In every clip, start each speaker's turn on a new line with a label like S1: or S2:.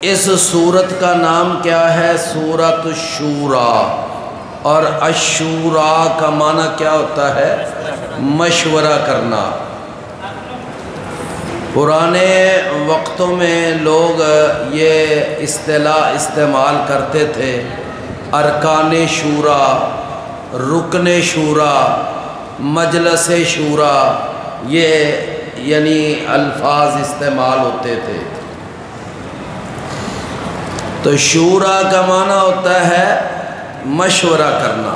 S1: اس سورت کا نام کیا ہے؟ سورت الشورا، اور الشورا کا معنی کیا ہوتا ہے؟ مشورہ کرنا۔ پرانے وقتوں میں لوگ یہ اصطلاح استعمال کرتے تھے، ارکان شورا، رکن شورا، مجلس شورا، یہ یعنی الفاظ استعمال ہوتے تھے۔ تو شورا کا معنی ہوتا ہے مشورہ کرنا۔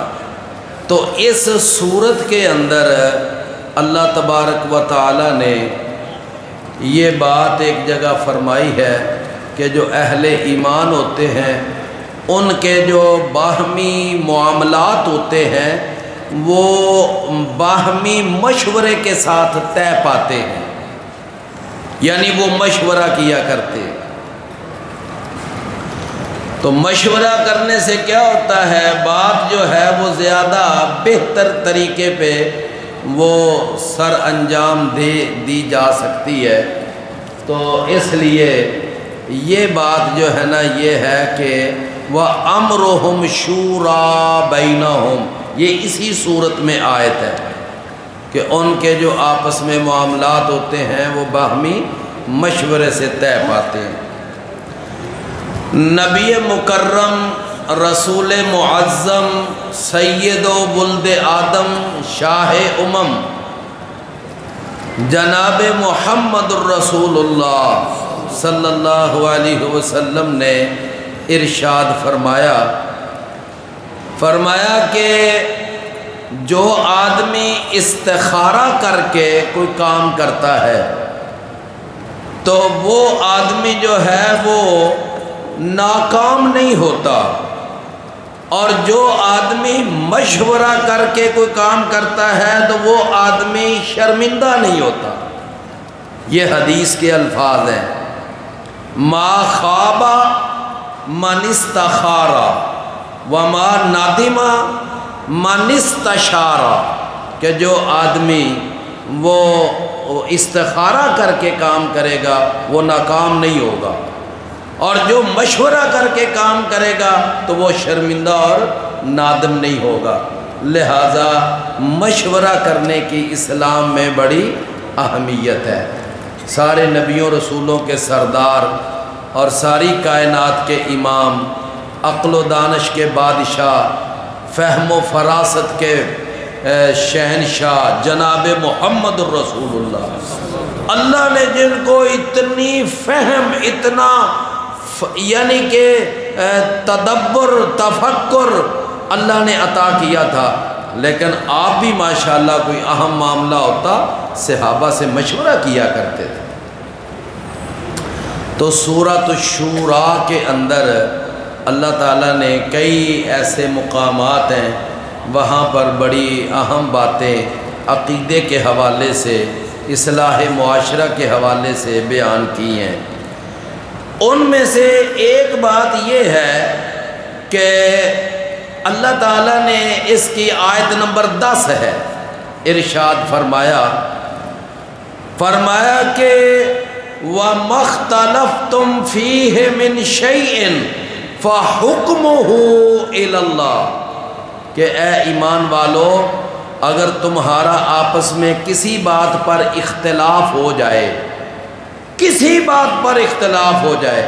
S1: تو اس صورت کے اندر اللہ تبارک و تعالی نے یہ بات ایک جگہ فرمائی ہے کہ جو اہل ایمان ہوتے ہیں ان کے جو باہمی معاملات ہوتے ہیں وہ باہمی مشورے کے ساتھ طے پاتے ہیں، یعنی وہ مشورہ کیا کرتے ہیں۔ تو مشورہ کرنے سے کیا ہوتا ہے؟ بات جو ہے وہ زیادہ بہتر طریقے پہ وہ سر انجام دی جا سکتی ہے۔ تو اس لیے یہ بات جو ہے نا یہ ہے کہ وَأَمْرُهُمْ شُورَىٰ بَيْنَهُمْ، یہ اسی صورت میں آیت ہے کہ ان کے جو آپس میں معاملات ہوتے ہیں وہ باہمی مشورے سے طے پاتے ہیں۔ نبی مکرم رسول معظم سید و ولد آدم شاہ امم جناب محمد الرسول اللہ صلی اللہ علیہ وسلم نے ارشاد فرمایا کہ جو آدمی استخارہ کر کے کوئی کام کرتا ہے تو وہ آدمی جو ہے وہ ناکام نہیں ہوتا، اور جو آدمی مشورہ کر کے کوئی کام کرتا ہے تو وہ آدمی شرمندہ نہیں ہوتا۔ یہ حدیث کے الفاظ ہیں، ما خاب من استخار وما ندم من استشار، کہ جو آدمی وہ استخارہ کر کے کام کرے گا وہ ناکام نہیں ہوگا، اور جو مشورہ کر کے کام کرے گا تو وہ شرمندہ اور نادم نہیں ہوگا۔ لہذا مشورہ کرنے کی اسلام میں بڑی اہمیت ہے۔ سارے نبیوں رسولوں کے سردار اور ساری کائنات کے امام، عقل و دانش کے بادشاہ، فہم و فراست کے شہنشاہ جناب محمد الرسول اللہ، اللہ نے جن کو اتنی فہم، اتنا یعنی کہ تدبر، تفکر اللہ نے عطا کیا تھا، لیکن آپ بھی ماشاءاللہ کوئی اہم معاملہ ہوتا صحابہ سے مشورہ کیا کرتے تھے۔ تو سورۃ الشورا کے اندر اللہ تعالیٰ نے کئی ایسے مقامات ہیں وہاں پر بڑی اہم باتیں عقیدے کے حوالے سے، اصلاح معاشرہ کے حوالے سے بیان کی ہیں۔ ان میں سے ایک بات یہ ہے کہ اللہ تعالیٰ نے اس کی آیت نمبر 10 ہے، ارشاد فرمایا کہ وَمَا اخْتَلَفْتُمْ فِيهِ مِنْ شَيْءٍ فَحُكْمُهُ إِلَى اللَّهِ، کہ اے ایمان والو اگر تمہارا آپس میں کسی بات پر اختلاف ہو جائے، کسی بات پر اختلاف ہو جائے،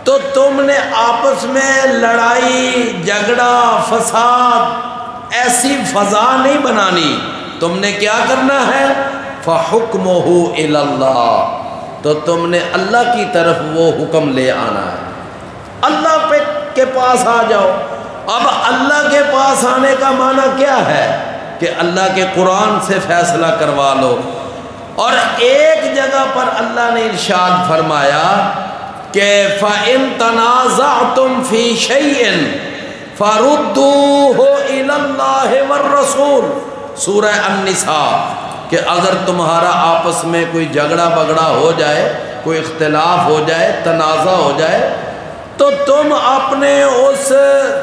S1: تو تم نے آپس میں لڑائی جھگڑا فساد ایسی فضا نہیں بنانی، تم نے کیا کرنا ہے؟ فَحُكْمُهُ إِلَى اللَّهِ، تو تم نے اللہ کی طرف وہ حکم لے آنا ہے، اللہ کے پاس آ جاؤ۔ اب اللہ کے پاس آنے کا معنی کیا ہے؟ کہ اللہ کے قرآن سے فیصلہ کروا لو۔ اور ایک جگہ پر اللہ نے ارشاد فرمایا کہ فَإِن تَنَازَعْتُمْ فِي شَيْءٍ فَرُدُّوهُ إِلَى اللَّهِ وَالرَّسُولِ، سورہ النساء، کہ اگر تمہارا آپس میں کوئی جھگڑا بگڑا ہو جائے، کوئی اختلاف ہو جائے، تنازع ہو جائے، تو تم اپنے اس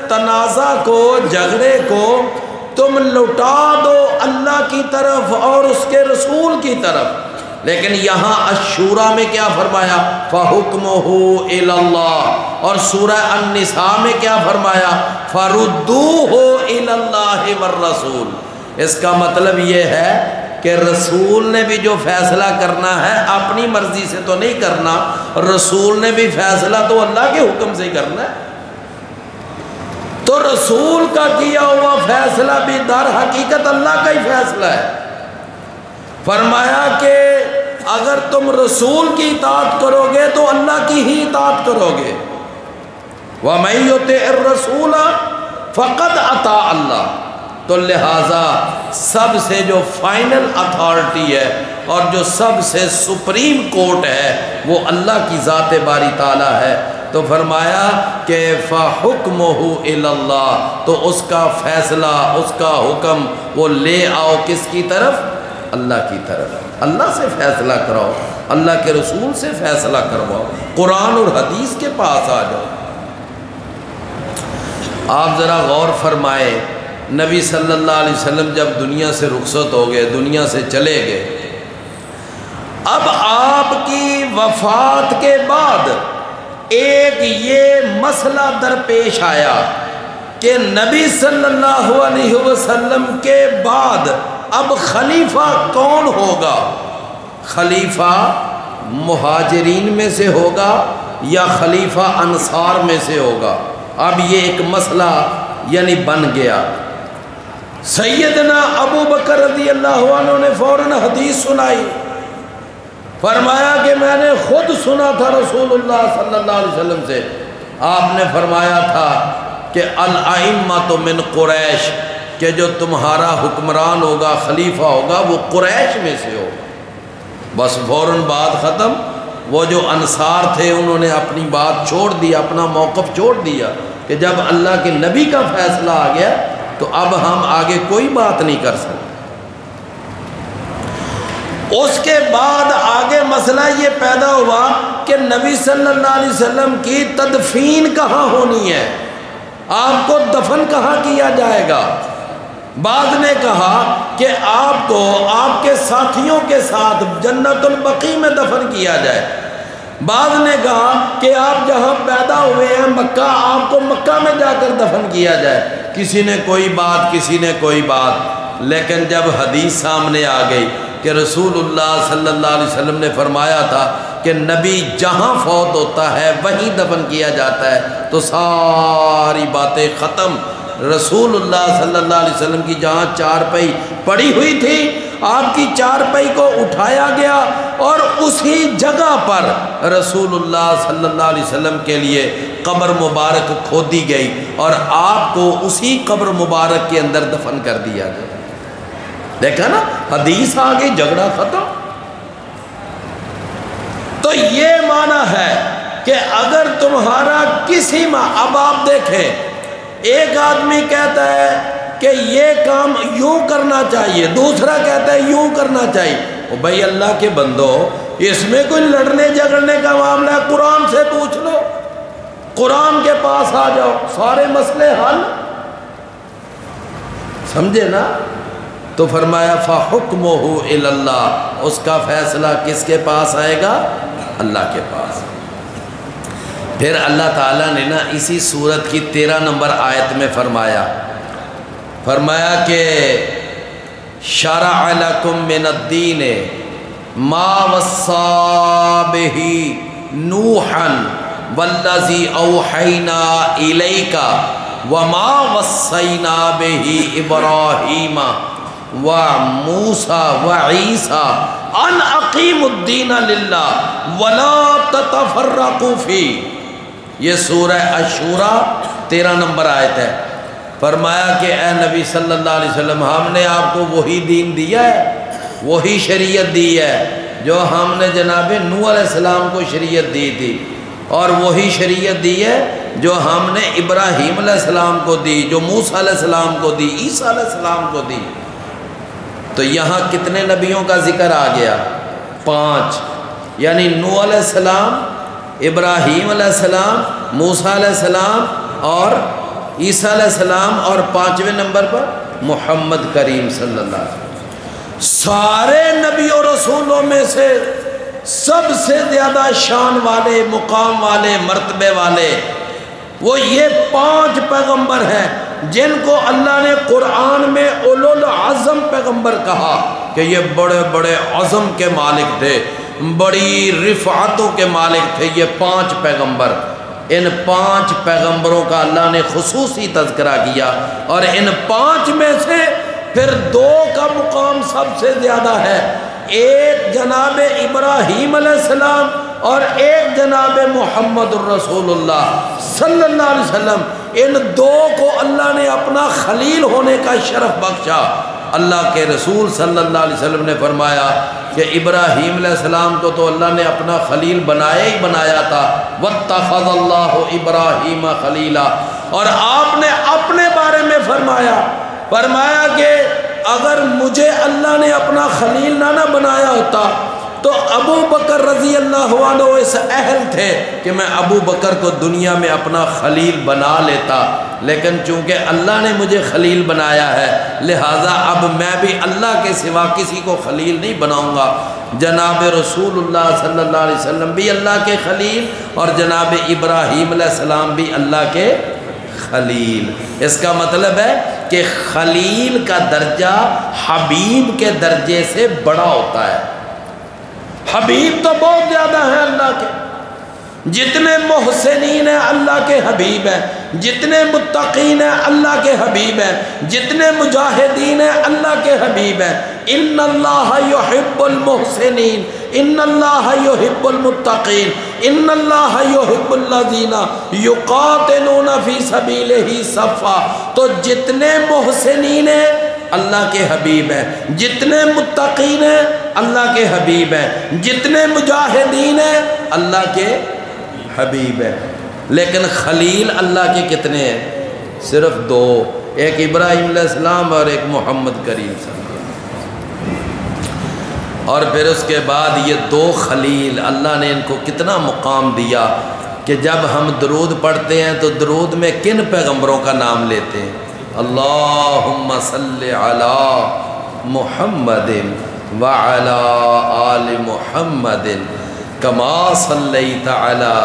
S1: تنازع کو، جھگڑے کو تم لوٹا دو اللہ کی طرف اور اس کے رسول کی طرف۔ لیکن یہاں الشورى میں کیا فرمایا؟ فَحُكْمُهُ إِلَى اللَّهِ، اور سورہ النساء میں کیا فرمایا؟ فَرُدُّوهُ إِلَى اللَّهِ وَالرَّسُولِ۔ اس کا مطلب یہ ہے کہ رسول نے بھی جو فیصلہ کرنا ہے اپنی مرضی سے تو نہیں کرنا، رسول نے بھی فیصلہ تو اللہ کے حکم سے ہی کرنا ہے۔ تو رسول کا کیا ہوا فیصلہ بھی در حقیقت اللہ کا ہی فیصلہ ہے۔ فرمایا کہ اگر تم رسول کی اطاعت کرو گے تو اللہ کی ہی اطاعت کرو گے۔ وَمَن يُطِعِ الرَّسُولَ فَقَدْ أَطَاعَ اللَّهَ۔ تو لہٰذا سب سے جو فائنل اتھارٹی ہے اور جو سب سے سپریم کورٹ ہے وہ اللہ کی ذات باری تعالیٰ ہے۔ تو فرمایا کہ فَحُكْمُهُ إِلَى اللَّهِ، تو اس کا فیصلہ، اس کا حکم وہ لے آؤ کس کی طرف؟ اللہ کی طرف۔ اللہ سے فیصلہ کراؤ، اللہ کے رسول سے فیصلہ کرواؤ، قرآن اور حدیث کے پاس آ جاؤ۔ آپ ذرا غور فرمائے، نبی صلی اللہ علیہ وسلم جب دنیا سے رخصت ہو گئے، دنیا سے چلے گئے، اب آپ کی وفات کے بعد ایک یہ مسئلہ درپیش آیا کہ نبی صلی اللہ علیہ وسلم کے بعد اب خلیفہ کون ہوگا؟ خلیفہ مہاجرین میں سے ہوگا یا خلیفہ انصار میں سے ہوگا؟ اب یہ ایک مسئلہ یعنی بن گیا۔ سیدنا ابو بکر رضی اللہ عنہ نے فوراً حدیث سنائی، فرمایا کہ میں نے خود سنا تھا رسول اللہ صلی اللہ علیہ وسلم سے، آپ نے فرمایا تھا کہ الائمۃ من قریش، کہ جو تمہارا حکمران ہوگا، خلیفہ ہوگا، وہ قریش میں سے ہوگا۔ بس فوراً بات ختم۔ وہ جو انصار تھے انہوں نے اپنی بات چھوڑ دی، اپنا موقف چھوڑ دیا کہ جب اللہ کے نبی کا فیصلہ آ گیا تو اب ہم آگے کوئی بات نہیں کر سکتے۔ اس کے بعد آگے مسئلہ یہ پیدا ہوا کہ نبی صلی اللہ علیہ وسلم کی تدفین کہاں ہونی ہے، آپ کو دفن کہاں کیا جائے گا۔ بعض نے کہا کہ آپ کو آپ کے ساتھیوں کے ساتھ جنت البقیع میں دفن کیا جائے، بعض نے کہا کہ آپ جہاں پیدا ہوئے ہیں مکہ، آپ کو مکہ میں جا کر دفن کیا جائے۔ کسی نے کوئی بات، کسی نے کوئی بات، لیکن جب حدیث سامنے آ گئی کہ رسول اللہ صلی اللہ علیہ وسلم نے فرمایا تھا کہ نبی جہاں فوت ہوتا ہے وہیں دفن کیا جاتا ہے، تو ساری باتیں ختم۔ رسول اللہ صلی اللہ علیہ وسلم کی جہاں چارپائی پڑی ہوئی تھی، آپ کی چارپائی کو اٹھایا گیا اور اسی جگہ پر رسول اللہ صلی اللہ علیہ وسلم کے لیے قبر مبارک کھودی گئی اور آپ کو اسی قبر مبارک کے اندر دفن کر دیا گیا۔ دیکھا نا، حدیث آ گئی، جھگڑا ختم۔ تو یہ معنی ہے کہ اگر تمہارا کسی اب آپ دیکھیں، ایک آدمی کہتا ہے کہ یہ کام یوں کرنا چاہیے، دوسرا کہتا ہے یوں کرنا چاہیے۔ او بھائی اللہ کے بندو، اس میں کوئی لڑنے جھگڑنے کا معاملہ ہے؟ قرآن سے پوچھ لو، قرآن کے پاس آ جاؤ، سارے مسئلے حل۔ سمجھے نا؟ تو فرمایا فَحُكْمُهُ إِلَى اللَّهِ، اس کا فیصلہ کس کے پاس آئے گا؟ اللہ کے پاس۔ پھر اللہ تعالیٰ نے نا اسی سورت کی 13 نمبر آیت میں فرمایا کہ شرع لکم من الدین ما وصى به نوحا والذی اوحینا الیک وما وصینا به ابراہیم وموسیٰ وعیسیٰ ان اقیموا الدین للہ ولا تتفرقوا فیہ۔ یہ سورہ الشورى 13 نمبر آیت ہے۔ فرمایا کہ اے نبی صلی اللہ علیہ وسلم، ہم نے آپ کو وہی دین دیا ہے، وہی شریعت دی ہے جو ہم نے جناب نوح علیہ السلام کو شریعت دی تھی، اور وہی شریعت دی ہے جو ہم نے ابراہیم علیہ السلام کو دی، جو موسیٰ علیہ السلام کو دی، عیسیٰ علیہ السلام کو دی۔ تو یہاں کتنے نبیوں کا ذکر آ گیا؟ 5، یعنی نوح علیہ السلام، ابراہیم علیہ السلام، موسیٰ علیہ السلام اور عیسیٰ علیہ السلام، اور 5ویں نمبر پر محمد کریم صلی اللہ علیہ وسلم۔ سارے نبی اور رسولوں میں سے سب سے زیادہ شان والے، مقام والے، مرتبے والے وہ یہ 5 پیغمبر ہیں جن کو اللہ نے قرآن میں اولو العزم پیغمبر کہا کہ یہ بڑے بڑے عزم کے مالک تھے، بڑی رفعتوں کے مالک تھے یہ 5 پیغمبر۔ ان 5 پیغمبروں کا اللہ نے خصوصی تذکرہ کیا، اور ان 5 میں سے پھر 2 کا مقام سب سے زیادہ ہے، ایک جناب ابراہیم علیہ السلام اور ایک جناب محمد الرسول اللہ صلی اللہ علیہ وسلم۔ ان 2 کو اللہ نے اپنا خلیل ہونے کا شرف بخشا۔ اللہ کے رسول صلی اللہ علیہ وسلم نے فرمایا کہ ابراہیم علیہ السلام کو تو اللہ نے اپنا خلیل بنایا ہی بنایا تھا، واتخذ اللہ ابراہیم خلیلا، اور آپ نے اپنے بارے میں فرمایا کہ اگر مجھے اللہ نے اپنا خلیل نہ بنایا ہوتا تو ابو بکر رضی اللہ عنہ اس اہل تھے کہ میں ابو بکر کو دنیا میں اپنا خلیل بنا لیتا، لیکن چونکہ اللہ نے مجھے خلیل بنایا ہے لہٰذا اب میں بھی اللہ کے سوا کسی کو خلیل نہیں بناؤں گا۔ جناب رسول اللہ صلی اللہ علیہ وسلم بھی اللہ کے خلیل اور جناب ابراہیم علیہ السلام بھی اللہ کے خلیل۔ اس کا مطلب ہے کہ خلیل کا درجہ حبیب کے درجے سے بڑا ہوتا ہے۔ حبیب تو بہت زیادہ ہیں اللہ کے، جتنے محسنین ہیں اللہ کے حبیب ہیں، جتنے متقین ہیں اللہ کے حبیب ہیں، جتنے مجاہدین ہیں اللہ کے حبیب ہیں۔ ان اللہ یحب المحسنین، ان اللہ یحب المتقین، ان اللہ یحب الذین یقاتلون فی سبیلہ صفا۔ تو جتنے محسنین ہیں اللہ کے حبیب ہیں، جتنے متقین ہیں اللہ کے حبیب ہیں، جتنے مجاہدین ہیں اللہ کے حبیب ہیں۔ لیکن خلیل اللہ کے کتنے ہیں؟ صرف 2، ایک ابراہیم علیہ السلام اور ایک محمد کریم صلی اللہ علیہ وسلم۔ اور پھر اس کے بعد یہ 2 خلیل اللہ نے ان کو کتنا مقام دیا کہ جب ہم درود پڑھتے ہیں تو درود میں کن پیغمبروں کا نام لیتے ہیں؟ اللہم صلی علی محمد وعلی آل محمد کما صلیت علی۔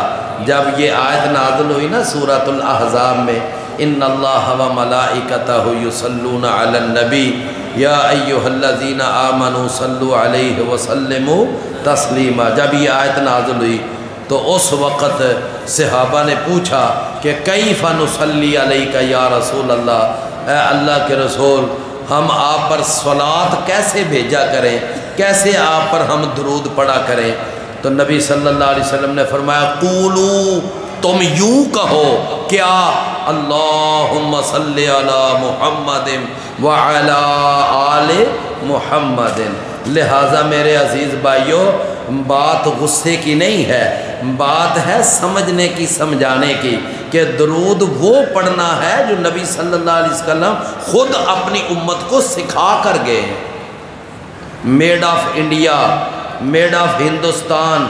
S1: جب یہ آیت نازل ہوئی نا سورۃ الاحزاب میں، ان اللہ و ملائکتہ یصلون علی النبی یا ایھا الذین آمنوا صلوا علیہ وسلموا تسلیما، جب یہ آیت نازل ہوئی تو اس وقت صحابہ نے پوچھا کہ کیف نصلی علیک یا رسول اللہ، اے اللہ کے رسول ہم آپ پر صلوات کیسے بھیجا کریں، کیسے آپ پر ہم درود پڑھا کریں؟ تو نبی صلی اللہ علیہ وسلم نے فرمایا قولو، تم یوں کہو، کیا؟ اللہم صلی علی محمد وعلی آل محمد۔ لہٰذا میرے عزیز بھائیو، بات غصے کی نہیں ہے، بات ہے سمجھنے کی، سمجھانے کی، کہ درود وہ پڑھنا ہے جو نبی صلی اللہ علیہ وسلم خود اپنی امت کو سکھا کر گئے ہیں۔ Made of India, made of Hindustan,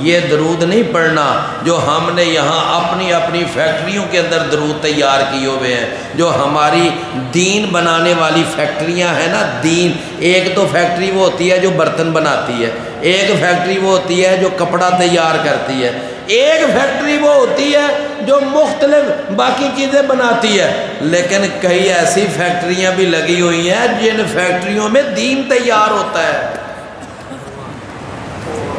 S1: یہ درود نہیں پڑھنا جو ہم نے یہاں اپنی اپنی فیکٹریوں کے اندر درود تیار کیے ہوئے ہیں، جو ہماری دین بنانے والی فیکٹریاں ہیں نا، دین، ایک تو فیکٹری وہ ہوتی ہے جو برتن بناتی ہے، ایک فیکٹری وہ ہوتی ہے جو کپڑا تیار کرتی ہے، ایک فیکٹری وہ ہوتی ہے جو مختلف باقی چیزیں بناتی ہے، لیکن کئی ایسی فیکٹریاں بھی لگی ہوئی ہیں جن فیکٹریوں میں دین تیار ہوتا ہے۔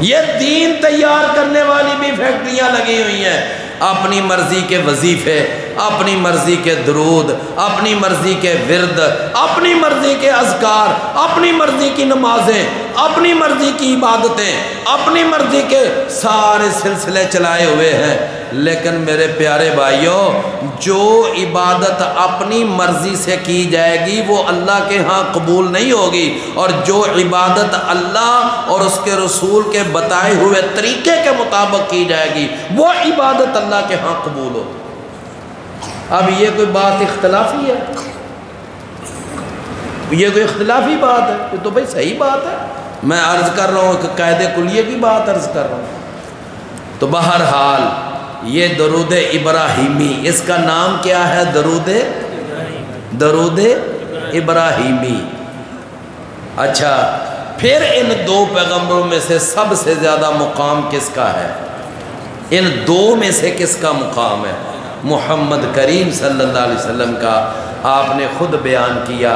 S1: یہ دین تیار کرنے والی بھی فیکٹریاں لگی ہوئی ہیں، اپنی مرضی کے وظیفے، اپنی مرضی کے درود، اپنی مرضی کے ورد، اپنی مرضی کے اذکار، اپنی مرضی کی نمازیں، اپنی مرضی کی عبادتیں، اپنی مرضی کے سارے سلسلے چلائے ہوئے ہیں۔ لیکن میرے پیارے بھائیوں، جو عبادت اپنی مرضی سے کی جائے گی وہ اللہ کے ہاں قبول نہیں ہوگی، اور جو عبادت اللہ اور اس کے رسول کے بتائے ہوئے طریقے کے مطابق کی جائے گی وہ عبادت اللہ کے ہاں قبول ہوگی۔ اب یہ کوئی بات اختلافی ہے؟ یہ کوئی اختلافی بات ہے؟ یہ تو بھائی صحیح بات ہے، میں عرض کر رہا ہوں کہ قاعدے کلیے کی بات عرض کر رہا ہوں۔ تو بہرحال یہ درود ابراہیمی، اس کا نام کیا ہے؟ درود ابراہیمی۔ اچھا پھر ان دو پیغمبروں میں سے سب سے زیادہ مقام کس کا ہے؟ ان دو میں سے کس کا مقام ہے؟ محمد کریم صلی اللہ علیہ وسلم کا۔ آپ نے خود بیان کیا،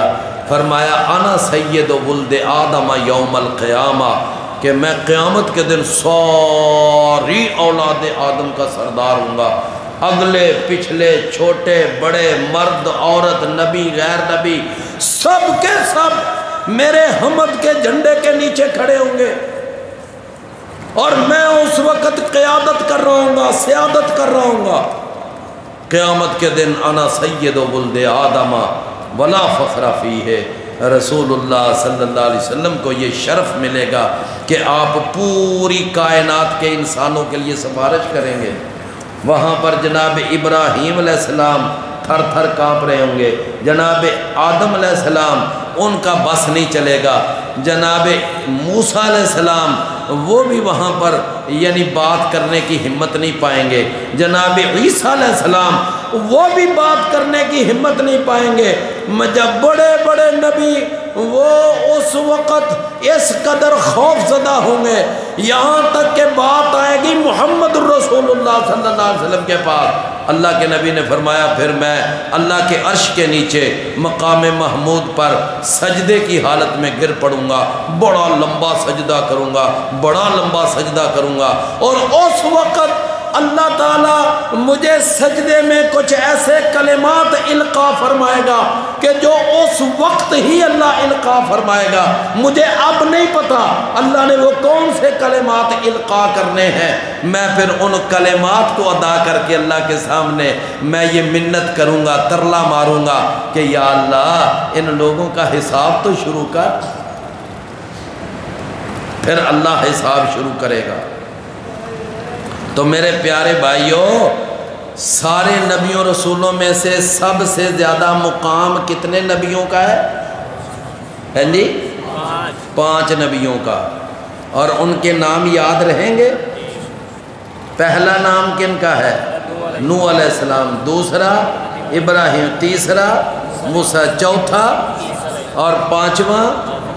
S1: فرمایا انا سید ولد آدم یوم القیامہ، کہ میں قیامت کے دن ساری اولاد آدم کا سردار ہوں گا۔ اگلے پچھلے چھوٹے بڑے مرد عورت نبی غیر نبی سب کے سب میرے حمد کے جھنڈے کے نیچے کھڑے ہوں گے، اور میں اس وقت قیادت کر رہا ہوں گا، سیادت کر رہا ہوں گا۔ قیامت کے دن انا سید ولد آدم ولا فخر فیہ، رسول اللہ صلی اللہ علیہ وسلم کو یہ شرف ملے گا کہ آپ پوری کائنات کے انسانوں کے لیے سفارش کریں گے۔ وہاں پر جناب ابراہیم علیہ السلام تھر تھر کانپ رہے ہوں گے، جناب آدم علیہ السلام ان کا بس نہیں چلے گا، جناب موسیٰ علیہ السلام وہ بھی وہاں پر یعنی بات کرنے کی ہمت نہیں پائیں گے، جناب عیسیٰ علیہ السلام وہ بھی بات کرنے کی ہمت نہیں پائیں گے۔ جب بڑے بڑے نبی وہ اس وقت اس قدر خوف زدہ ہوں گے، یہاں تک کہ بات آئے گی محمد الرسول اللہ صلی اللہ علیہ وسلم کے پاس۔ اللہ کے نبی نے فرمایا پھر میں اللہ کے عرش کے نیچے مقام محمود پر سجدے کی حالت میں گر پڑوں گا، بڑا لمبا سجدہ کروں گا، بڑا لمبا سجدہ کروں گا، اور اس وقت اللہ تعالیٰ مجھے سجدے میں کچھ ایسے کلمات القاء فرمائے گا کہ جو اس وقت ہی اللہ القاء فرمائے گا، مجھے اب نہیں پتا اللہ نے وہ کون سے کلمات القاء کرنے ہیں۔ میں پھر ان کلمات کو ادا کر کے اللہ کے سامنے میں یہ منت کروں گا، ترلا ماروں گا کہ یا اللہ ان لوگوں کا حساب تو شروع کر۔ پھر اللہ حساب شروع کرے گا۔ تو میرے پیارے بھائیوں، سارے نبیوں رسولوں میں سے سب سے زیادہ مقام کتنے نبیوں کا ہے جی؟ 5 نبیوں کا، اور ان کے نام یاد رہیں گے۔ پہلا نام کن کا ہے؟ نوح علیہ السلام، دوسرا ابراہیم، تیسرا موسیٰ، چوتھا اور 5واں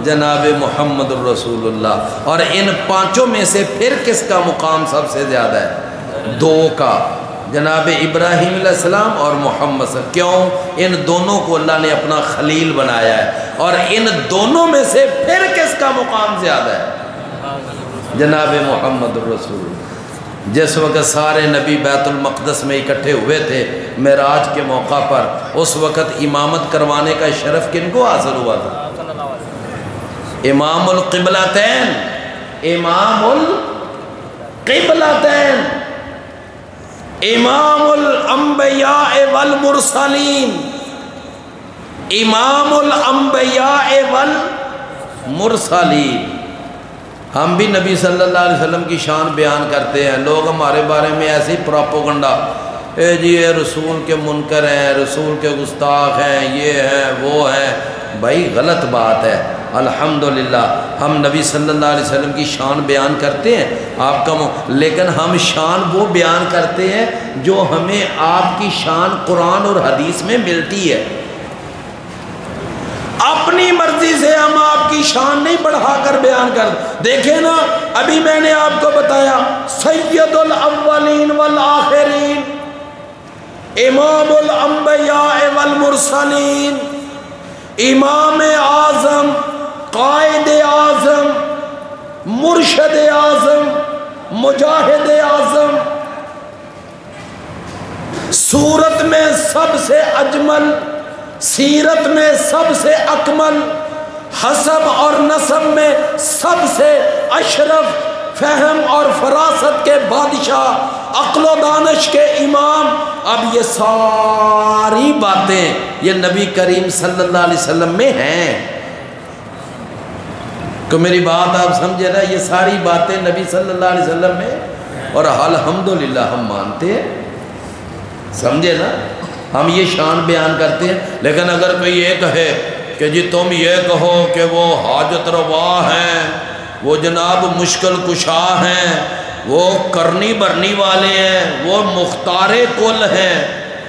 S1: جناب محمد الرسول اللہ۔ اور ان 5 میں سے پھر کس کا مقام سب سے زیادہ ہے؟ 2 کا، جناب ابراہیم علیہ السلام اور محمد صلی اللہ علیہ وسلم۔ کیوں؟ ان دونوں کو اللہ نے اپنا خلیل بنایا ہے، اور ان دونوں میں سے پھر کس کا مقام زیادہ ہے؟ جناب محمد الرسول۔ جس وقت سارے نبی بیت المقدس میں اکٹھے ہوئے تھے معراج کے موقع پر، اس وقت امامت کروانے کا شرف کن کو حاصل ہوا تھا؟ امام القبلتین، امام القبلتین، امام الانبیاء والمرسلین، امام الانبیاء والمرسلین۔ ہم بھی نبی صلی اللہ علیہ وسلم کی شان بیان کرتے ہیں، لوگ ہمارے بارے میں ایسی پروپیگنڈا، اے جی یہ رسول کے منکر ہیں، رسول کے گستاخ ہیں، یہ ہیں وہ ہیں۔ بھائی غلط بات ہے۔ الحمدللہ ہم نبی صلی اللہ علیہ وسلم کی شان بیان کرتے ہیں، آپ کا لیکن ہم شان وہ بیان کرتے ہیں جو ہمیں آپ کی شان قرآن اور حدیث میں ملتی ہے۔ اپنی مرضی سے ہم آپ کی شان نہیں بڑھا کر بیان کر۔ دیکھیں نا، ابھی میں نے آپ کو بتایا سید الاولین والآخرین، امام الانبیاء والمرسلین، امام اعظم، قائد اعظم، مرشد اعظم، مجاہد اعظم، صورت میں سب سے اجمل، سیرت میں سب سے اکمل، حسب اور نسب میں سب سے اشرف، فہم اور فراست کے بادشاہ، عقل و دانش کے امام۔ اب یہ ساری باتیں یہ نبی کریم صلی اللہ علیہ وسلم میں ہیں۔ تو میری بات آپ سمجھے نا، یہ ساری باتیں نبی صلی اللہ علیہ وسلم میں، اور الحمدللہ ہم مانتے ہیں، سمجھے نا، ہم یہ شان بیان کرتے ہیں۔ لیکن اگر کوئی یہ کہے کہ جی تم یہ کہو کہ وہ حاجت روا ہیں، وہ جناب مشکل کشا ہیں، وہ کرنی برنی والے ہیں، وہ مختار کل ہیں،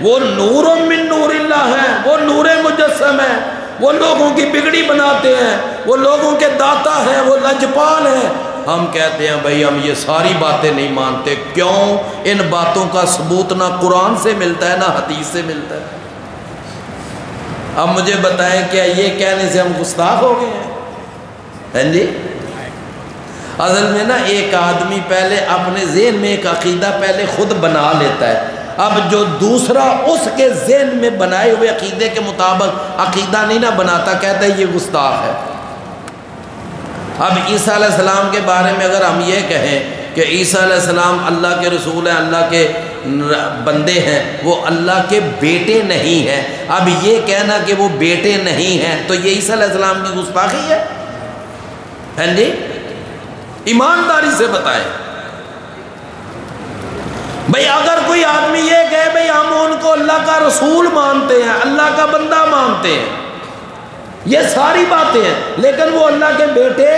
S1: وہ نور من نور اللہ ہیں، وہ نور مجسم ہیں، وہ لوگوں کی بگڑی بناتے ہیں، وہ لوگوں کے داتا ہیں، وہ لجپال ہیں۔ ہم کہتے ہیں بھئی ہم یہ ساری باتیں نہیں مانتے۔ کیوں؟ ان باتوں کا ثبوت نہ قرآن سے ملتا ہے نہ حدیث سے ملتا ہے۔ اب مجھے بتائیں کیا یہ کہنے سے ہم گستاخ ہو گئے ہیں؟ ہیں جی؟ اصل میں نا ایک آدمی پہلے اپنے ذہن میں ایک عقیدہ پہلے خود بنا لیتا ہے، اب جو دوسرا اس کے ذہن میں بنائے ہوئے عقیدے کے مطابق عقیدہ نہیں نہ بناتا، کہتا ہے یہ گستاخ ہے۔ اب عیسیٰ علیہ السلام کے بارے میں اگر ہم یہ کہیں کہ عیسیٰ علیہ السلام اللہ کے رسول ہیں، اللہ کے بندے ہیں، وہ اللہ کے بیٹے نہیں ہیں، اب یہ کہنا کہ وہ بیٹے نہیں ہیں تو یہ عیسیٰ علیہ السلام کی گستاخی ہے؟ ہیں جی؟ ایمانداری سے بتائیں بھئی، اگر کوئی آدمی یہ کہے بھئی ہم ان کو اللہ کا رسول مانتے ہیں، اللہ کا بندہ مانتے ہیں، یہ ساری باتیں ہیں، لیکن وہ اللہ کے بیٹے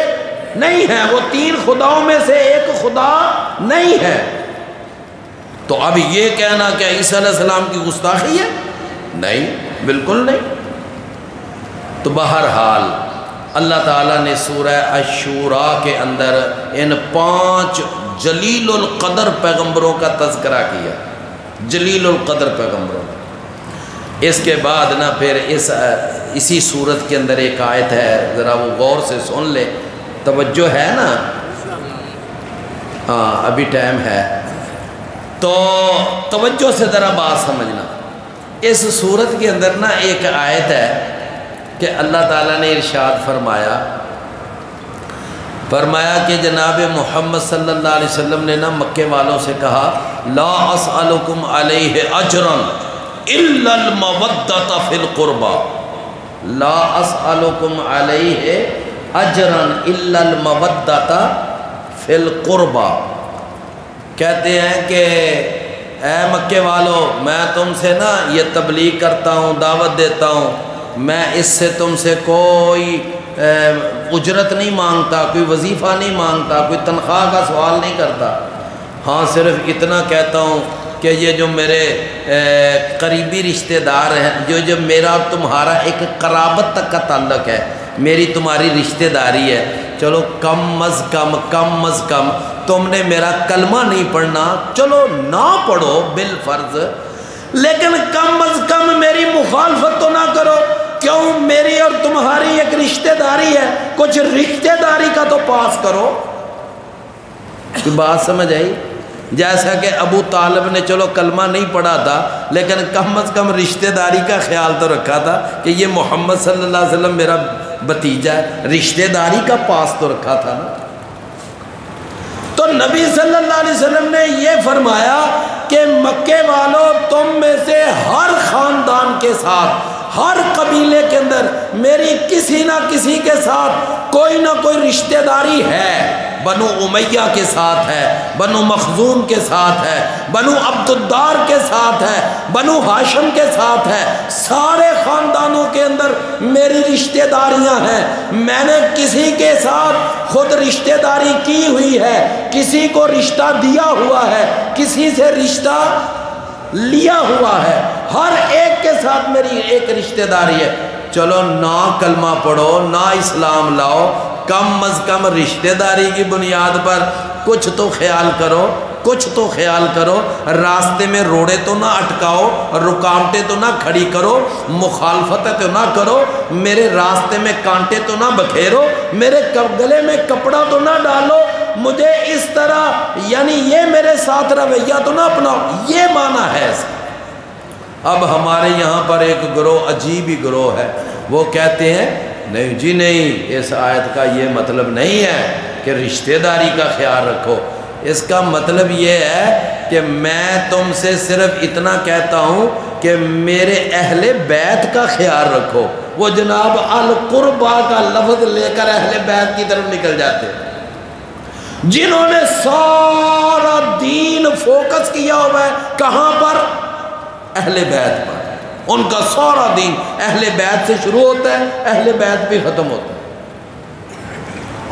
S1: نہیں ہیں، وہ تین خداؤں میں سے ایک خدا نہیں ہے، تو اب یہ کہنا کہ عیسیٰ علیہ السلام کی گستاخی ہے؟ نہیں، بالکل نہیں۔ تو بہرحال اللہ تعالیٰ نے سورہ الشورى کے اندر ان 5 جلیل القدر پیغمبروں کا تذکرہ کیا، جلیل القدر پیغمبروں۔ اس کے بعد نا پھر اسی صورت کے اندر ایک آیت ہے، ذرا وہ غور سے سن لے، توجہ ہے نا؟ ہاں ابھی ٹائم ہے تو توجہ سے ذرا بات سمجھنا۔ اس صورت کے اندر نا ایک آیت ہے کہ اللہ تعالیٰ نے ارشاد فرمایا کہ جناب محمد صلی اللہ علیہ وسلم نے نا مکے والوں سے کہا لا اسألکم علیہ اجرا الا المودۃ فی القربى، لا اسألکم علیہ اجرا الا المودۃ فی القربى، کہتے ہیں کہ اے مکے والو، میں تم سے نا یہ تبلیغ کرتا ہوں، دعوت دیتا ہوں، میں اس سے تم سے کوئی اجرت نہیں مانگتا، کوئی وظیفہ نہیں مانگتا، کوئی تنخواہ کا سوال نہیں کرتا، ہاں صرف اتنا کہتا ہوں کہ یہ جو میرے قریبی رشتہ دار ہیں، جو میرا اور تمہارا ایک قرابت تک کا تعلق ہے، میری تمہاری رشتہ داری ہے، چلو کم از کم تم نے میرا کلمہ نہیں پڑھنا، چلو نہ پڑھو بالفرض، لیکن کم از کم میری مخالفت تو نہ کرو۔ کیوں؟ میری اور تمہاری ایک رشتہ داری ہے، کچھ رشتہ داری کا تو پاس کرو۔ کوئی بات سمجھ آئی؟ جیسا کہ ابو طالب نے چلو کلمہ نہیں پڑھا تھا لیکن کم از کم رشتہ داری کا خیال تو رکھا تھا کہ یہ محمد صلی اللہ علیہ وسلم میرا بھتیجا ہے، رشتہ داری کا پاس تو رکھا تھا نا۔ تو نبی صلی اللہ علیہ وسلم نے یہ فرمایا کہ مکے والوں، تم میں سے ہر خاندان کے ساتھ، ہر قبیلے کے اندر میری کسی نہ کسی کے ساتھ کوئی نہ کوئی رشتہ داری ہے۔ بنو امیہ کے ساتھ ہے، بنو مخزوم کے ساتھ ہے، بنو عبد الدار کے ساتھ ہے، بنو ہاشم کے ساتھ ہے، سارے خاندانوں کے اندر میری رشتہ داریاں ہیں۔ میں نے کسی کے ساتھ خود رشتہ داری کی ہوئی ہے، کسی کو رشتہ دیا ہوا ہے، کسی سے رشتہ لیا ہوا ہے، ہر ایک کے ساتھ میری ایک رشتہ داری ہے۔ چلو نہ کلمہ پڑھو، نہ اسلام لاؤ، کم از کم رشتہ داری کی بنیاد پر کچھ تو خیال کرو، کچھ تو خیال کرو، راستے میں روڑے تو نہ اٹکاؤ، رکاوٹیں تو نہ کھڑی کرو، مخالفتیں تو نہ کرو، میرے راستے میں کانٹے تو نہ بکھیرو، میرے گلے میں کپڑا تو نہ ڈالو، مجھے اس طرح یعنی یہ میرے ساتھ رویہ تو نہ اپناؤ، یہ معنی ہے اس کا۔ اب ہمارے یہاں پر ایک گروہ، عجیب ہی گروہ ہے، وہ کہتے ہیں نہیں جی نہیں، اس آیت کا یہ مطلب نہیں ہے کہ رشتہ داری کا خیال رکھو، اس کا مطلب یہ ہے کہ میں تم سے صرف اتنا کہتا ہوں کہ میرے اہل بیت کا خیال رکھو۔ وہ جناب القربہ کا لفظ لے کر اہل بیت کی طرف نکل جاتے ہیں، جنہوں نے سارا دین فوکس کیا ہوا ہے کہاں پر؟ اہل بیت پر، ان کا سارا دین اہل بیت سے شروع ہوتا ہے، اہل بیت بھی ختم ہوتا ہے،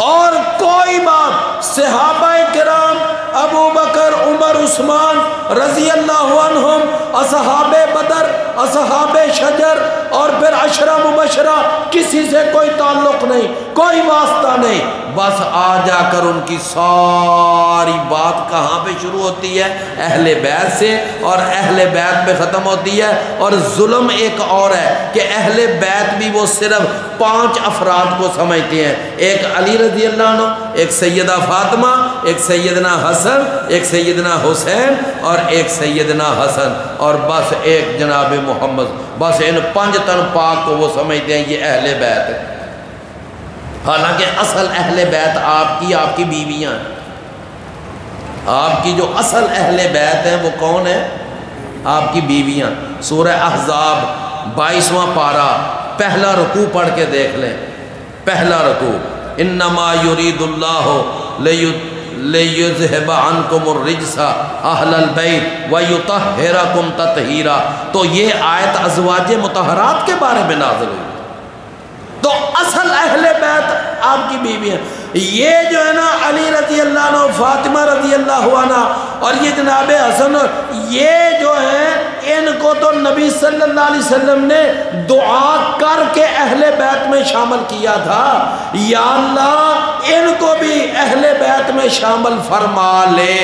S1: اور کوئی بات صحابہ کرام ابو بکر، عمر، عثمان رضی اللہ عنہم، اصحاب بدر، اصحاب شجر اور پھر عشرہ مبشرہ، کسی سے کوئی تعلق نہیں، کوئی واسطہ نہیں، بس آ جا کر ان کی ساری بات کہاں پہ شروع ہوتی ہے؟ اہل بیت سے، اور اہل بیت پہ ختم ہوتی ہے۔ اور ظلم ایک اور ہے کہ اہل بیت بھی وہ صرف 5 افراد کو سمجھتے ہیں، ایک علی رضی اللہ عنہ، ایک سیدہ فاطمہ، ایک سیدنا حسن، ایک سیدنا حسین، اور ایک سیدنا حسن، اور بس ایک جناب محمد۔ بس ان 5 تن پاک کو وہ سمجھتے ہیں یہ اہل بیت ہے، حالانکہ اصل اہل بیت آپ کی بیویاں ہیں۔ آپ کی جو اصل اہل بیت ہیں وہ کون ہے؟ آپ کی بیویاں۔ سورہ احزاب 22واں پارہ پہلا رکوع پڑھ کے دیکھ لیں، پہلا رکوع، انما یرید اللہ لیذھب عنکم الرجس اہل البیت ویطہرکم تطہیرا۔ تو یہ آیت ازواج مطہرات کے بارے میں نازل ہوئی، تو اصل اہل بیت آپ کی بیوی ہیں۔ یہ جو ہے نا علی رضی اللہ عنہ، فاطمہ رضی اللہ عنہ، اور یہ جناب حسن، یہ جو ہیں ان کو تو نبی صلی اللہ علیہ وسلم نے دعا کر کے اہل بیت میں شامل کیا تھا، یا اللہ ان کو بھی اہل بیت میں شامل فرما لے۔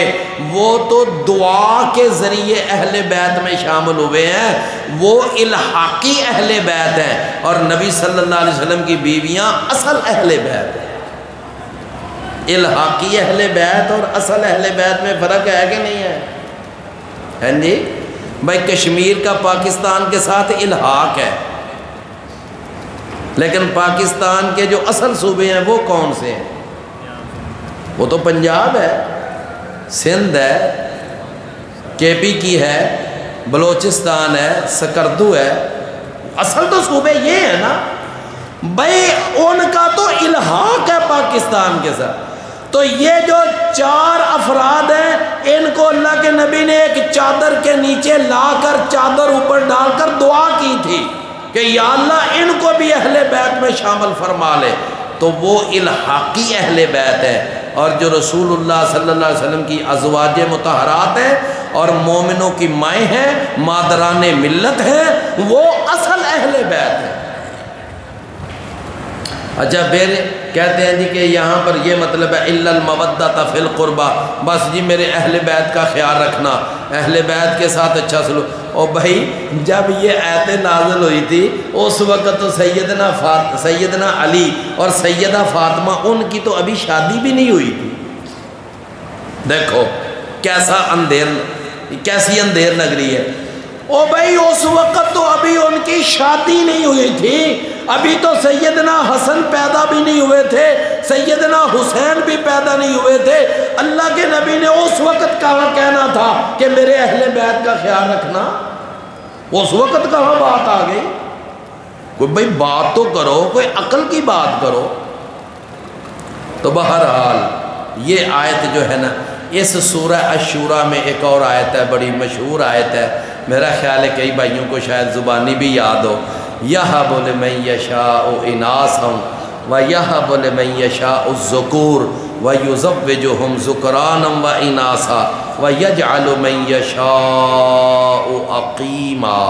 S1: وہ تو دعا کے ذریعے اہل بیت میں شامل ہوئے ہیں، وہ الحاقی اہل بیت ہیں، اور نبی صلی اللہ علیہ وسلم کی بیویاں اصل اہل بیت ہیں۔ الحاقی اہل بیت اور اصل اہل بیت میں فرق ہے کہ نہیں ہے؟ ہیں جی بھائی، کشمیر کا پاکستان کے ساتھ الحاق ہے، لیکن پاکستان کے جو اصل صوبے ہیں وہ کون سے ہیں؟ وہ تو پنجاب ہے، سندھ ہے، کے پی کی ہے، بلوچستان ہے، سکردو ہے، اصل تو صوبے یہ ہے نا بھائی، ان کا تو الحاق ہے پاکستان کے ساتھ۔ تو یہ جو 4 افراد ہیں ان کو اللہ کے نبی نے ایک چادر کے نیچے لا کر، چادر اوپر ڈال کر دعا کی تھی کہ یا اللہ ان کو بھی اہل بیت میں شامل فرما لے، تو وہ الحاقی اہل بیت ہے۔ اور جو رسول اللہ صلی اللہ علیہ وسلم کی ازواج مطہرات ہیں اور مومنوں کی مائیں ہیں، مادران ملت ہیں، وہ اصل اہل بیت ہیں۔ اچھا پھر کہتے ہیں جی کہ یہاں پر یہ مطلب ہے الا المودۃ فی القربہ، بس جی میرے اہل بیت کا خیال رکھنا، اہل بیت کے ساتھ اچھا سلوک۔ اور بھائی جب یہ آیت نازل ہوئی تھی اس وقت تو سیدنا علی اور سیدہ فاطمہ ان کی تو ابھی شادی بھی نہیں ہوئی تھی۔ دیکھو کیسی اندھیر نگری ہے۔ او بھائی اس وقت تو ابھی ان کی شادی نہیں ہوئی تھی، ابھی تو سیدنا حسن پیدا بھی نہیں ہوئے تھے، سیدنا حسین بھی پیدا نہیں ہوئے تھے۔ اللہ کے نبی نے اس وقت کہاں کہنا تھا کہ میرے اہل بیت کا خیال رکھنا؟ اس وقت کہاں بات آ گئی؟ کوئی بھائی بات تو کرو، کوئی عقل کی بات کرو۔ تو بہرحال یہ آیت جو ہے نا، اس سورہ الشورى میں ایک اور آیت ہے، بڑی مشہور آیت ہے، میرا خیال ہے کئی بھائیوں کو شاید زبانی بھی یاد ہو، یَہَبُ لِمَن یَشَاءُ إِنَاثًا وَیَہَبُ لِمَن یَشَاءُ الذُّکُورَ وَیُزَوِّجُهُمْ ذُکْرَانًا وَإِنَاثًا وَیَجْعَلُ مَن یَشَاءُ عَقِیمًا،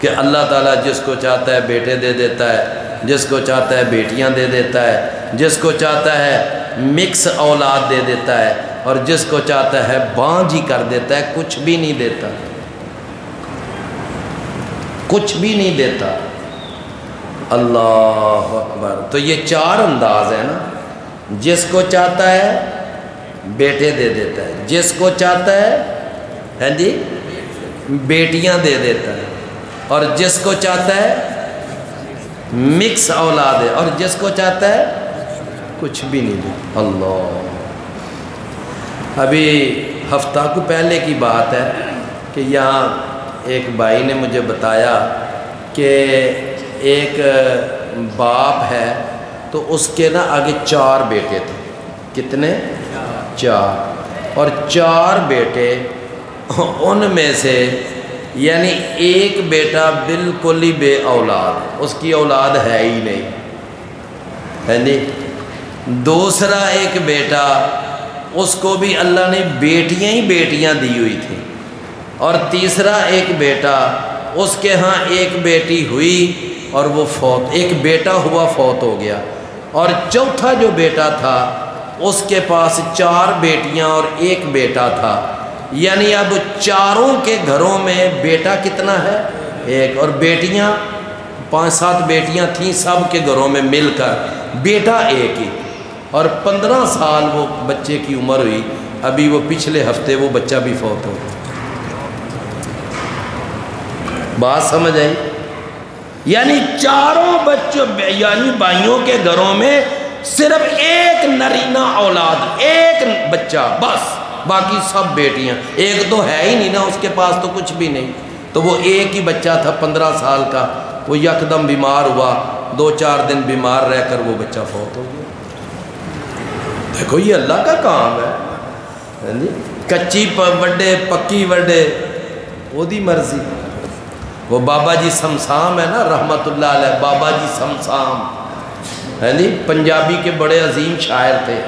S1: کہ اللہ تعالیٰ جس کو چاہتا ہے بیٹے دے دیتا ہے، جس کو چاہتا ہے بیٹیاں دے دیتا ہے، جس کو چاہتا ہے مکس اولاد دے دیتا ہے، اور جس کو چاہتا ہے بانجھ ہی کر دیتا ہے، کچھ بھی نہیں دیتا، کچھ بھی نہیں دیتا۔ اللہ اکبر۔ تو یہ 4 انداز ہے نا، جس کو چاہتا ہے بیٹے دے دیتا ہے، جس کو چاہتا ہے جی بیٹیاں دے دیتا ہے، اور جس کو چاہتا ہے مکس اولاد ہے، اور جس کو چاہتا ہے کچھ بھی نہیں دیتا۔ اللہ، ابھی ہفتہ کو پہلے کی بات ہے کہ یہاں ایک بھائی نے مجھے بتایا کہ ایک باپ ہے تو اس کے نا آگے 4 بیٹے تھے۔ کتنے؟ 4۔ اور 4 بیٹے، ان میں سے یعنی ایک بیٹا بالکل ہی بے اولاد، اس کی اولاد ہے ہی نہیں، ہے نہیں۔ دوسرا ایک بیٹا، اس کو بھی اللہ نے بیٹیاں ہی بیٹیاں دی ہوئی تھیں۔ اور تیسرا ایک بیٹا، اس کے ہاں ایک بیٹی ہوئی اور وہ فوت، ایک بیٹا ہوا فوت ہو گیا، اور چوتھا جو بیٹا تھا اس کے پاس 4 بیٹیاں اور 1 بیٹا تھا، یعنی اب چاروں کے گھروں میں بیٹا کتنا ہے؟ 1، اور بیٹیاں 5-7 بیٹیاں تھیں، سب کے گھروں میں مل کر بیٹا 1 ہی، اور 15 سال وہ بچے کی عمر ہوئی، ابھی وہ پچھلے ہفتے وہ بچہ بھی فوت ہو گیا۔ بات سمجھ آئی؟ یعنی چاروں بچوں، یعنی بھائیوں کے گھروں میں صرف 1 نرینہ اولاد، 1 بچہ بس، باقی سب بیٹیاں۔ ایک تو ہے ہی نہیں نا، اس کے پاس تو کچھ بھی نہیں، تو وہ 1 ہی بچہ تھا 15 سال کا، وہ یکدم بیمار ہوا، 2-4 دن بیمار رہ کر وہ بچہ فوت ہو گیا۔ دیکھو یہ اللہ کا کام ہے، کچی وڈے پکی وڈے وہ دی مرضی۔ وہ بابا جی سمسام ہے نا رحمت اللہ علیہ، بابا جی سمسام ہے جی، پنجابی کے بڑے عظیم شاعر تھے،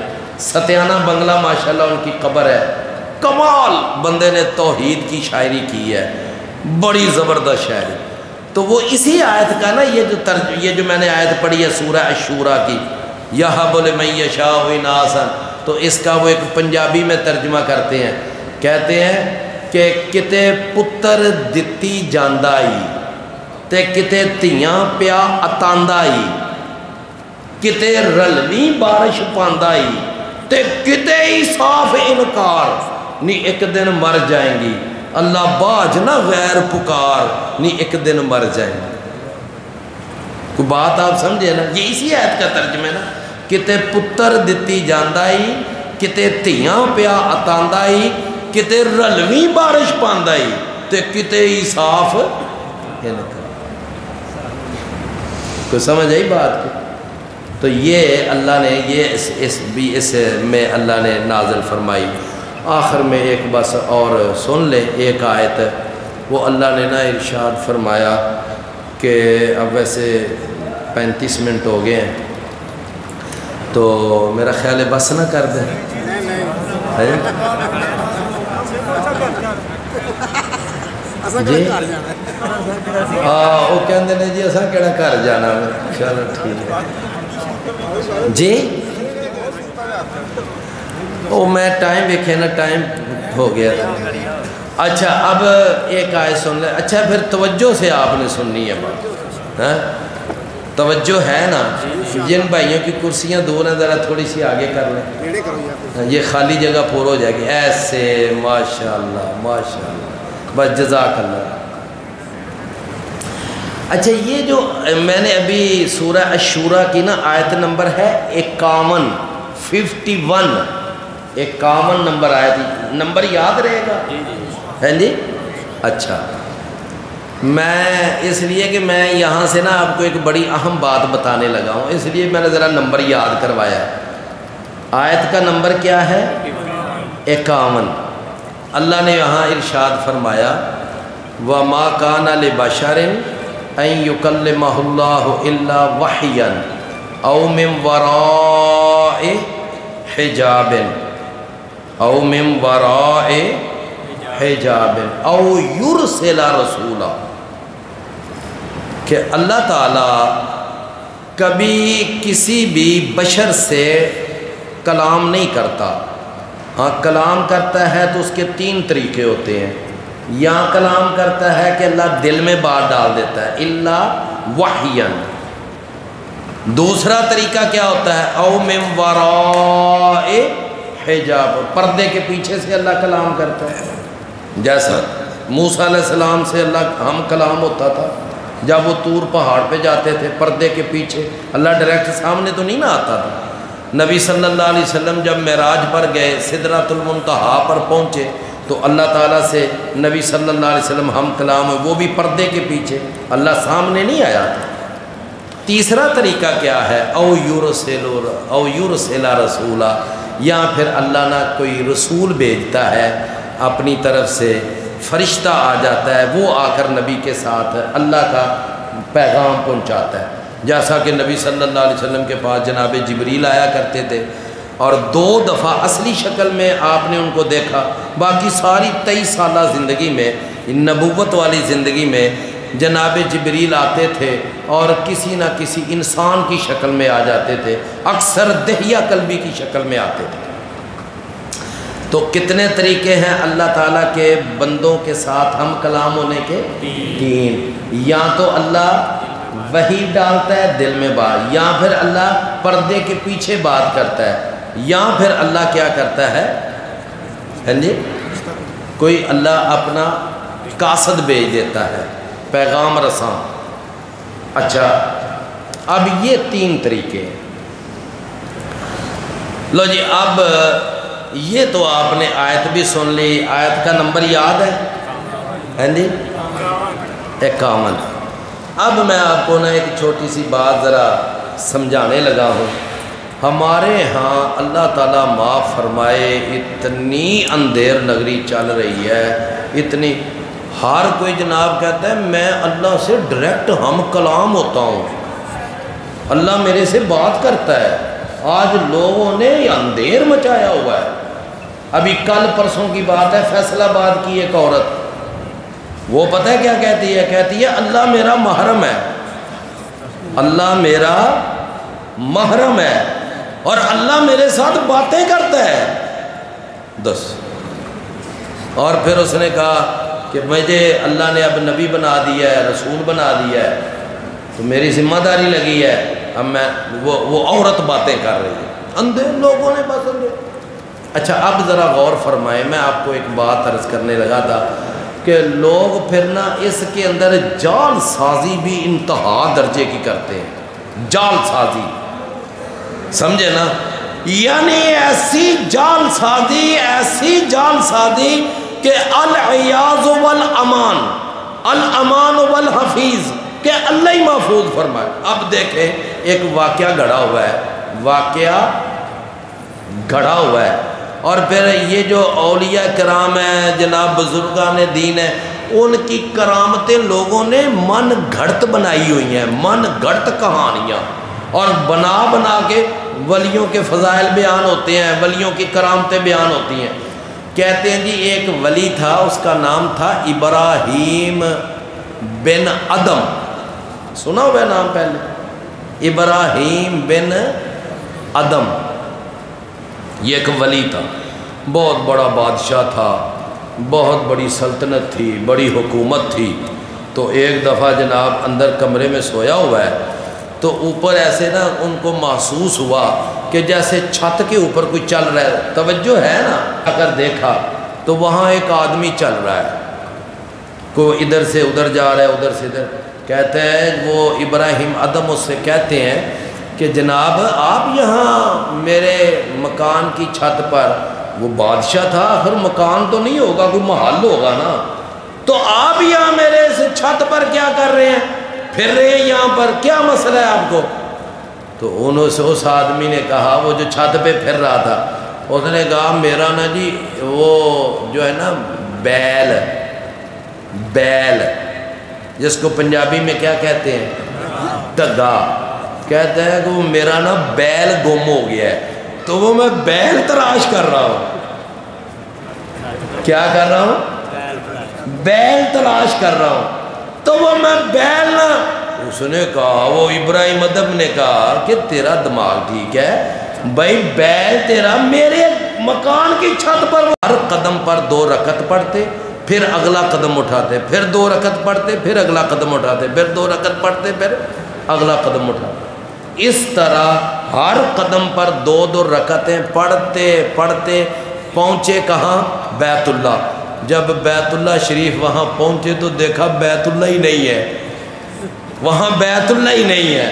S1: ستیانہ بنگلہ ماشاءاللہ ان کی قبر ہے، کمال بندے نے توحید کی شاعری کی ہے، بڑی زبردست شاعری۔ تو وہ اسی آیت کا نا یہ جو میں نے آیت پڑھی ہے سورہ الشورى کی، یَہَبُ لِمَن یَشَاءُ اِنَاثًا، تو اس کا وہ ایک پنجابی میں ترجمہ کرتے ہیں، کہتے ہیں کہ کتے پتر دتی جاندائی تے کتے تیاں پیا اتاندائی، کتے رلوی بارش پاندائی تے کتے ہی صاف انکار، نی ایک دن مر جائیں گی، اللہ باج نہ غیر پکار، نی ایک دن مر جائیں گی۔ کوئی بات آپ سمجھے نا، یہ اسی آیت کا ترجمہ ہے نا، کتے پتر دتی جاندائی، کتے تیاں پیا اتاندائی، کتے رلوی بارش پاندائی تے کتے ہی صاف انکار۔ کوئی سمجھ آئی بات کی؟ تو یہ اللہ نے یہ اس میں اللہ نے نازل فرمائی۔ آخر میں ایک بس اور سن لیں ایک آیت، وہ اللہ نے نا ارشاد فرمایا کہ اب ویسے 35 منٹ ہو گئے ہیں، تو میرا خیال ہے بس نہ کر دیں، جی وہ کہندے نے جی اساں کیڑا گھر جانا، چلو ٹھیک ہے جی۔ وہ میں ٹائم ویکھے نا، ٹائم ہو گیا تھا۔ اچھا اب ایک آیت سن لیں، اچھا پھر توجہ سے آپ نے سننی ہے بات، توجہ ہے نا؟ جن بھائیوں کی کرسیاں دور ہیں ذرا تھوڑی سی آگے کر لیں، یہ خالی جگہ پور ہو جائے گی ایسے، ماشاءاللہ ماشاءاللہ، بس جزاک اللہ۔ اچھا یہ جو میں نے ابھی سورہ الشورى کی نا آیت نمبر ہے 51، 51 نمبر آیت، نمبر یاد رہے گا ہے جی؟ اچھا میں اس لیے کہ میں یہاں سے نا آپ کو ایک بڑی اہم بات بتانے لگا ہوں، اس لیے میں نے ذرا نمبر یاد کروایا ہے۔ آیت کا نمبر کیا ہے؟ 51۔ اللہ نے یہاں ارشاد فرمایا وَمَا كَانَ لِبَشَرٍ أَن يُكَلِّمَهُ اللَّهُ إِلَّا وَحْيًا أَوْ مِن وَرَاءِ حِجَابٍ أَوْ مِن وَرَاءِ حِجَابٍ أَوْ يُرْسِلَ رَسُولًا، کہ اللہ تعالیٰ کبھی کسی بھی بشر سے کلام نہیں کرتا، ہاں کلام کرتا ہے تو اس کے 3 طریقے ہوتے ہیں، یا کلام کرتا ہے کہ اللہ دل میں بات ڈال دیتا ہے الا وحیاً، دوسرا طریقہ کیا ہوتا ہے او من وراء حجاب، پردے کے پیچھے سے اللہ کلام کرتا ہے، جیسا موسیٰ علیہ السلام سے اللہ ہم کلام ہوتا تھا جب وہ طور پہاڑ پہ جاتے تھے، پردے کے پیچھے، اللہ ڈائریکٹ سامنے تو نہیں نہ آتا تھا۔ نبی صلی اللہ علیہ وسلم جب معراج پر گئے، سدرۃ المنتہا پر پہنچے تو اللہ تعالیٰ سے نبی صلی اللہ علیہ وسلم ہم کلام ہے، وہ بھی پردے کے پیچھے، اللہ سامنے نہیں آیا تھا۔ تیسرا طریقہ کیا ہے او یرسل رسولا، یا پھر اللہ نہ کوئی رسول بھیجتا ہے اپنی طرف سے، فرشتہ آ جاتا ہے، وہ آ کر نبی کے ساتھ اللہ کا پیغام پہنچاتا ہے، جیسا کہ نبی صلی اللہ علیہ وسلم کے پاس جناب جبریل آیا کرتے تھے، اور 2 دفعہ اصلی شکل میں آپ نے ان کو دیکھا، باقی ساری 23 سالہ زندگی میں، نبوت والی زندگی میں جناب جبریل آتے تھے اور کسی نہ کسی انسان کی شکل میں آ جاتے تھے، اکثر دہیہ قلبی کی شکل میں آتے تھے۔ تو کتنے طریقے ہیں اللہ تعالیٰ کے بندوں کے ساتھ ہم کلام ہونے کے؟ تین۔ یا تو اللہ وحی ڈالتا ہے دل میں بات، یا پھر اللہ پردے کے پیچھے بات کرتا ہے، یا پھر اللہ کیا کرتا ہے؟ جی کوئی اللہ اپنا قاصد بھیج دیتا ہے، پیغام رساں۔ اچھا اب یہ تین طریقے ہیں۔ لو جی اب یہ تو آپ نے آیت بھی سن لی، آیت کا نمبر یاد ہے جی 51۔ اب میں آپ کو نا ایک چھوٹی سی بات ذرا سمجھانے لگا ہوں۔ ہمارے ہاں اللہ تعالیٰ معاف فرمائے اتنی اندھیر نگری چل رہی ہے، اتنی، ہر کوئی جناب کہتا ہے میں اللہ سے ڈائریکٹ ہم کلام ہوتا ہوں، اللہ میرے سے بات کرتا ہے۔ آج لوگوں نے اندھیر مچایا ہوا ہے۔ ابھی کل پرسوں کی بات ہے، فیصل آباد کی ایک عورت، وہ پتہ ہے کیا کہتی ہے؟ کہتی ہے اللہ میرا محرم ہے، اللہ میرا محرم ہے اور اللہ میرے ساتھ باتیں کرتا ہے۔ دس اور پھر اس نے کہا کہ مجھے اللہ نے اب نبی بنا دیا ہے، رسول بنا دیا ہے، تو میری ذمہ داری لگی ہے، اب میں وہ عورت باتیں کر رہی ہے، اندھے لوگوں نے بس اندھے۔ اچھا اب ذرا غور فرمائیں، میں آپ کو ایک بات عرض کرنے لگا تھا کہ لوگ پھر نا اس کے اندر جال سازی بھی انتہا درجے کی کرتے ہیں، جال سازی، سمجھے نا؟ یعنی ایسی جال سازی، ایسی جال سازی کہ العیاذ والامان، الامان والحفیظ، کہ اللہ ہی محفوظ فرمائے۔ اب دیکھیں ایک واقعہ گھڑا ہوا ہے، واقعہ گھڑا ہوا ہے، اور پھر یہ جو اولیاء کرام ہیں جناب بزرگان دین ہیں، ان کی کرامتیں لوگوں نے من گھڑت بنائی ہوئی ہیں، من گھڑت کہانیاں، اور بنا بنا کے ولیوں کے فضائل بیان ہوتے ہیں، ولیوں کی کرامتیں بیان ہوتی ہیں۔ کہتے ہیں جی ایک ولی تھا، اس کا نام تھا ابراہیم بن ادم، سنا ہوا ہے نام پہلے؟ ابراہیم بن ادم، یہ ایک ولی تھا، بہت بڑا بادشاہ تھا، بہت بڑی سلطنت تھی، بڑی حکومت تھی۔ تو ایک دفعہ جناب اندر کمرے میں سویا ہوا ہے، تو اوپر ایسے نا ان کو محسوس ہوا کہ جیسے چھت کے اوپر کوئی چل رہا ہے، توجہ ہے نا؟ اگر دیکھا تو وہاں ایک آدمی چل رہا ہے، کوئی ادھر سے ادھر جا رہا ہے، ادھر سے ادھر۔ کہتے ہیں وہ ابراہیم ادم اس سے کہتے ہیں کہ جناب آپ یہاں میرے مکان کی چھت پر، وہ بادشاہ تھا، آخر مکان تو نہیں ہوگا، کوئی محل ہوگا نا، تو آپ یہاں میرے سے چھت پر کیا کر رہے ہیں، پھر رہے ہیں یہاں پر، کیا مسئلہ ہے آپ کو؟ تو انہوں سے اس آدمی نے کہا، وہ جو چھت پہ پھر رہا تھا، اس نے کہا میرا نا جی وہ جو ہے نا بیل، بیل جس کو پنجابی میں کیا کہتے ہیں؟ دگا، کہتے ہیں کہ وہ میرا نا بیل گم ہو گیا ہے، تو وہ میں بیل تلاش کر رہا ہوں۔ کیا کر رہا ہوں؟ بیل تلاش کر رہا ہوں، تو وہ میں بیل نا، اس نے کہا، وہ ابراہیم ادم نے کہا کہ تیرا دماغ ٹھیک ہے بھائی، بیل تیرا میرے مکان کی چھت پر، ہر قدم پر 2 رکعت پڑھتے، پھر اگلا قدم اٹھاتے، پھر 2 رکعت پڑھتے، پھر اگلا قدم اٹھاتے، پھر 2 رکعت پڑھتے، پھر اگلا قدم اٹھاتے۔ اس طرح ہر قدم پر 2 رکعتیں پڑھتے پڑھتے پہنچے کہاں؟ بیت اللہ۔ جب بیت اللہ شریف وہاں پہنچے تو دیکھا بیت اللہ ہی نہیں ہے، وہاں بیت اللہ ہی نہیں ہے۔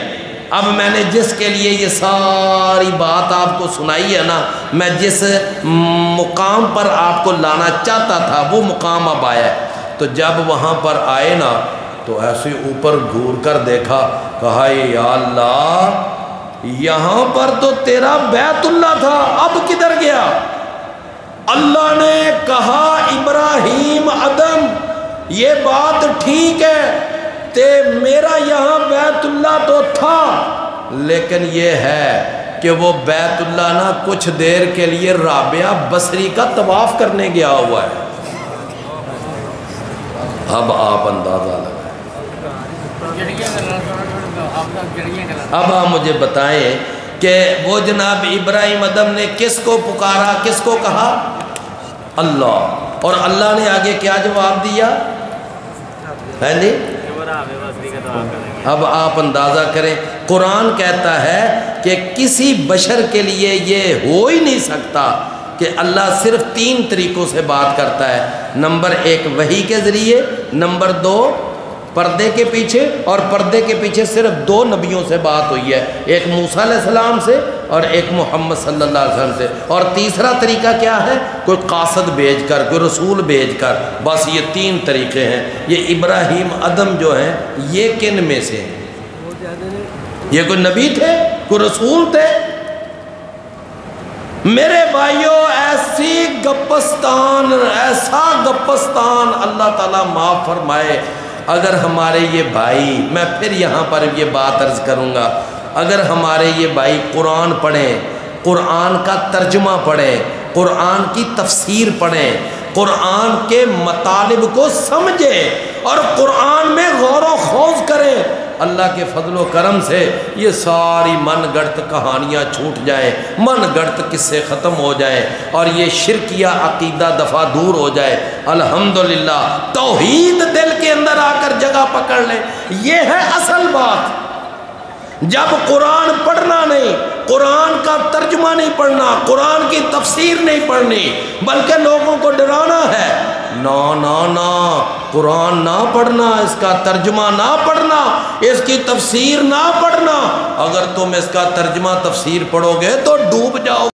S1: اب میں نے جس کے لیے یہ ساری بات آپ کو سنائی ہے نا، میں جس مقام پر آپ کو لانا چاہتا تھا وہ مقام اب آیا ہے۔ تو جب وہاں پر آئے نا تو ایسے اوپر گھور کر دیکھا، کہا یا اللہ یہاں پر تو تیرا بیت اللہ تھا، اب کدھر گیا؟ اللہ نے کہا ابراہیم ادم یہ بات ٹھیک ہے، میرا یہاں بیت اللہ تو تھا، لیکن یہ ہے کہ وہ بیت اللہ نا کچھ دیر کے لیے رابعہ بصری کا طواف کرنے گیا ہوا ہے۔ اب آپ اندازہ لگائیں، اب آپ مجھے بتائیں کہ وہ جناب ابراہیم ادم نے کس کو پکارا، کس کو کہا؟ اللہ، اور اللہ نے آگے کیا جواب دیا ہے جی؟ اب آپ اندازہ کریں، قرآن کہتا ہے کہ کسی بشر کے لیے یہ ہو ہی نہیں سکتا کہ اللہ صرف 3 طریقوں سے بات کرتا ہے۔ نمبر 1 وحی کے ذریعے، نمبر 2 پردے کے پیچھے، اور پردے کے پیچھے صرف 2 نبیوں سے بات ہوئی ہے، ایک موسیٰ علیہ السلام سے اور ایک محمد صلی اللہ علیہ وسلم سے، اور تیسرا طریقہ کیا ہے؟ کوئی قاصد بھیج کر، کوئی رسول بھیج کر، بس یہ 3 طریقے ہیں۔ یہ ابراہیم ادم جو ہیں یہ کن میں سے ہیں؟ یہ کوئی نبی تھے؟ کوئی رسول تھے؟ میرے بھائیوں ایسی گپستان، ایسا گپستان، اللہ تعالیٰ معاف فرمائے۔ اگر ہمارے یہ بھائی، میں پھر یہاں پر یہ بات عرض کروں گا، اگر ہمارے یہ بھائی قرآن پڑھیں، قرآن کا ترجمہ پڑھیں، قرآن کی تفسیر پڑھیں، قرآن کے مطالب کو سمجھیں اور قرآن میں غور و خوض کریں، اللہ کے فضل و کرم سے یہ ساری من گڑت کہانیاں چھوٹ جائیں، من گڑت قصے ختم ہو جائیں، اور یہ شرکیہ عقیدہ دفعہ دور ہو جائے۔ الحمدللہ توحید دل کے اندر آ کر جگہ پکڑ لے، یہ ہے اصل بات۔ جب قرآن پڑھنا نہیں، قرآن کا ترجمہ نہیں پڑھنا، قرآن کی تفسیر نہیں پڑھنی، بلکہ لوگوں کو ڈرانا ہے، نا نا نا، قرآن نہ پڑھنا، اس کا ترجمہ نہ پڑھنا، اس کی تفسیر نہ پڑھنا۔ اگر تم اس کا ترجمہ تفسیر پڑھو گے تو ڈوب جاؤ۔